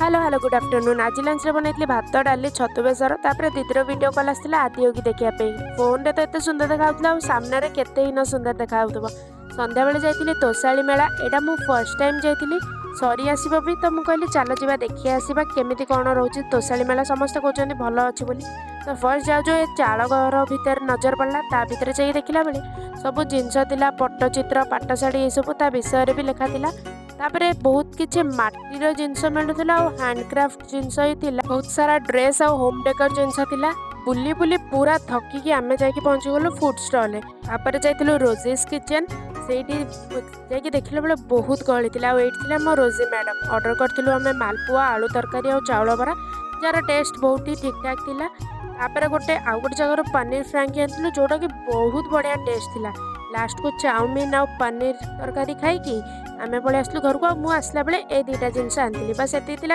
Hello hello good afternoon. आज lunch रे बनैली भात डाली छतु बेसर तापर दीदीर वीडियो कॉल आसला आदि योगी देखिया पे फोन रे तो एते सुंदर देखा सामने रे केते ही न सुंदर देखा संध्या बेले जाइतिली तोसाली मेला एटा मु फर्स्ट टाइम जाइतिली सरी आसीबो भी तो मु कहली चलो जीवा देखि आसीबा केमिति कोन रहउची तोसाली मेला समस्त कहउचंदी भलो अछि बोली। तो फर्स्ट जाउ जो ए चाଳ घर भितर नजर पड़ला ता भितर जाई देखिला बेले सब जिनस थिला पट्टचित्र पाटशाढ़ी ए सब ता विषय रे भी लिखा थिला। तापरे बहुत किछि माटीर जिनस मिलुथिला और हैंडक्राफ्ट जिनस ही थिला बहुत सारा ड्रेस और होम डेकोर जिनस थिला। बुली बुली पूरा थकिकी आमे जाइकी पहुंची गलु फूड स्टॉल रे तापरे जाइथिलु रोजीज किचन सेठी जाइकी देखिला बेले बहुत गहଳି थिला और एठी थिला मो रोजी मैडम ऑर्डर करथिलु हमें मालपुआ आलू तरकारी और चावल बरा जार टेस्ट बहुत ही ठीक ठाक थिला। तापरे गोटे आउ गोटे जगह पनीर फ्रांकी आनथिलु जोटा कि बहुत बढ़िया टेस्ट थिला। लास्ट को चाउमीन और पनीर तरकारी खाई कि आमे पळे आसलु घर को मु आसला बेले ए दुटा जिनस आनथिली बस एति थिला।